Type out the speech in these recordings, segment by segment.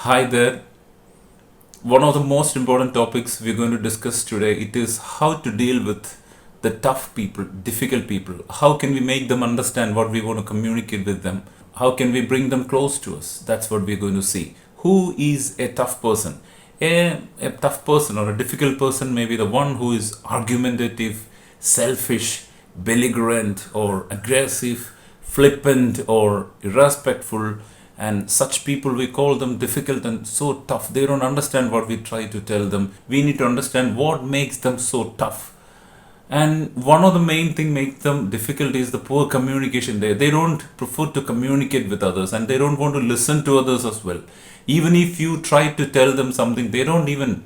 Hi there. One of the most important topics we're going to discuss today it is how to deal with the tough people, difficult people. How can we make them understand what we want to communicate with them? How can we bring them close to us? That's what we're going to see. Who is a tough person? A tough person or a difficult person may be the one who is argumentative, selfish, belligerent, or aggressive, flippant, or irrespectful. And such people, we call them difficult and so tough. They don't understand what we try to tell them. We need to understand what makes them so tough. And one of the main thing makes them difficult is the poor communication there. They don't prefer to communicate with others and they don't want to listen to others as well. Even if you try to tell them something, they don't even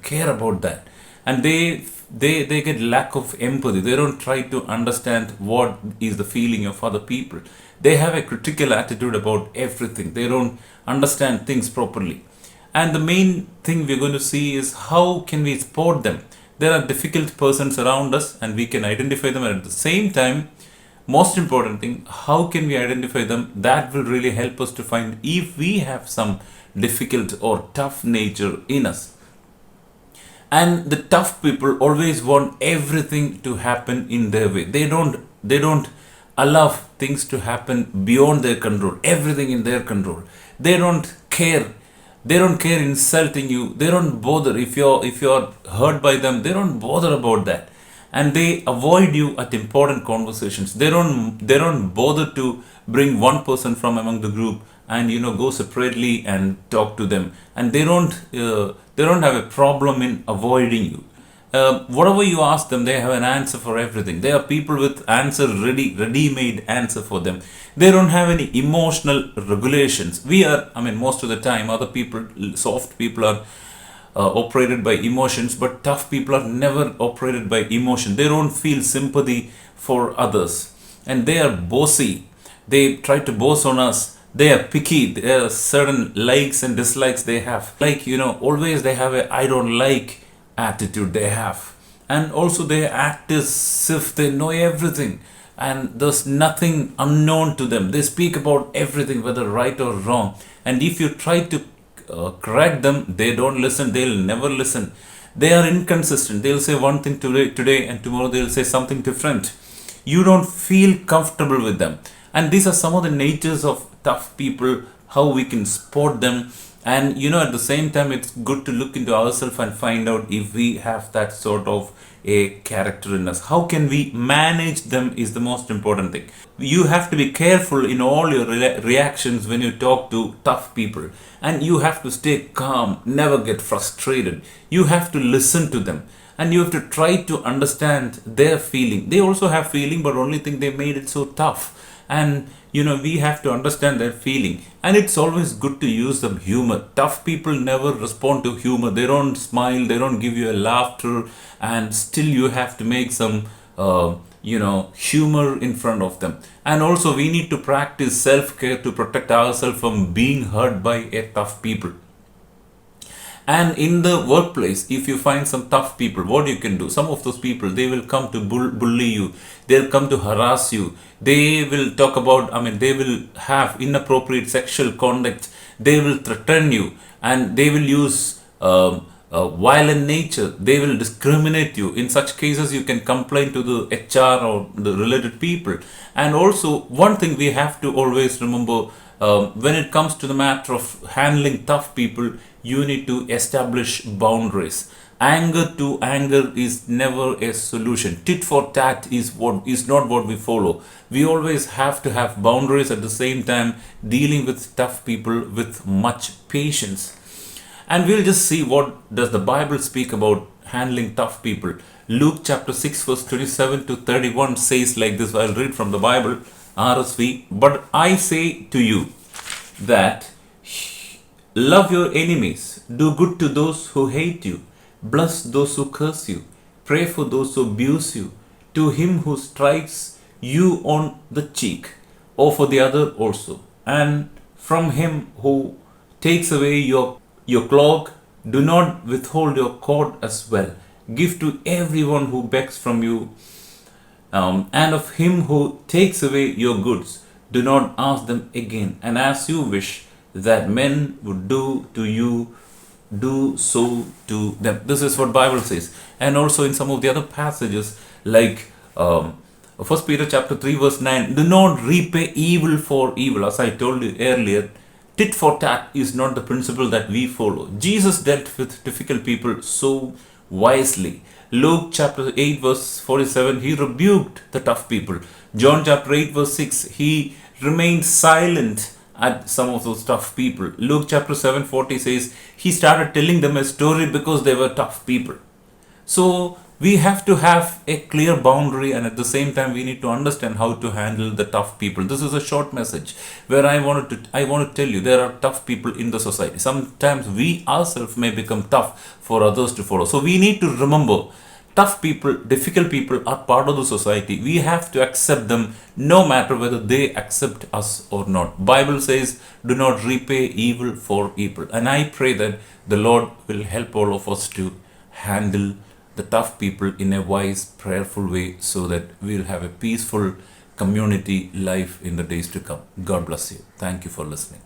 care about that. And they get lack of empathy. They don't try to understand what is the feeling of other people. They have a critical attitude about everything. They don't understand things properly. And the main thing we're going to see is how can we support them. There are difficult persons around us and we can identify them, and at the same time, most important thing, how can we identify them? That will really help us to find if we have some difficult or tough nature in us. And the tough people always want everything to happen in their way. They don't allow things to happen beyond their control, everything in their control. They don't care they don't care insulting you. They don't bother if you're hurt by them. They don't bother about that, and they avoid you at important conversations. They don't bother to bring one person from among the group and go separately and talk to them. And they don't have a problem in avoiding you. Whatever you ask them, they have an answer for everything. They are people with answer ready-made answer for them. They don't have any emotional regulations. Most of the time, other people, soft people are operated by emotions, but tough people are never operated by emotion. They don't feel sympathy for others, and they are bossy. They try to boss on us. They are picky. There are certain likes and dislikes they have. Always they have a I don't like attitude they have. And also they act as if they know everything and there's nothing unknown to them. They speak about everything, whether right or wrong. And if you try to correct them, they don't listen. They'll never listen. They are inconsistent. They'll say one thing today and tomorrow they'll say something different. You don't feel comfortable with them. And these are some of the natures of tough people, how we can spot them. And at the same time, it's good to look into ourselves and find out if we have that sort of a character in us. How can we manage them is the most important thing. You have to be careful in all your reactions when you talk to tough people. And you have to stay calm, never get frustrated. You have to listen to them. And you have to try to understand their feeling. They also have feeling, but only thing they made it so tough. And we have to understand their feeling. And it's always good to use some humor. Tough people never respond to humor. They don't smile, they don't give you a laughter, and still you have to make some humor in front of them. And also we need to practice self-care to protect ourselves from being hurt by a tough people. And in the workplace, if you find some tough people, what you can do? Some of those people, they will come to bully you. They'll come to harass you. They will talk about, they will have inappropriate sexual conduct. They will threaten you, and they will use violent nature. They will discriminate you. In such cases, you can complain to the HR or the related people. And also, one thing we have to always remember, when it comes to the matter of handling tough people, you need to establish boundaries. Anger to anger is never a solution. Tit for tat is not what we follow. We always have to have boundaries, at the same time dealing with tough people with much patience. And we'll just see what does the Bible speak about handling tough people. Luke chapter 6 verse 27 to 31 says like this. I'll read from the Bible, RSV. But I say to you that love your enemies, do good to those who hate you, bless those who curse you, pray for those who abuse you. To him who strikes you on the cheek, offer the other also. And from him who takes away your cloak, do not withhold your coat as well. Give to everyone who begs from you. And of him who takes away your goods, do not ask them again. And as you wish, that men would do to you, do so to them. This is what Bible says. And also in some of the other passages, like 1 Peter chapter 3 verse 9, do not repay evil for evil. As I told you earlier, tit for tat is not the principle that we follow. Jesus dealt with difficult people so wisely. Luke chapter 8 verse 47, he rebuked the tough people. John chapter 8 verse 6, he remained silent at some of those tough people. Luke chapter 7:40 says he started telling them a story because they were tough people. So we have to have a clear boundary, and at the same time we need to understand how to handle the tough people. This is a short message where I want to tell you there are tough people in the society. Sometimes we ourselves may become tough for others to follow. So we need to remember, tough people, difficult people are part of the society. We have to accept them no matter whether they accept us or not. Bible says, do not repay evil for evil. And I pray that the Lord will help all of us to handle the tough people in a wise, prayerful way, so that we'll have a peaceful community life in the days to come. God bless you. Thank you for listening.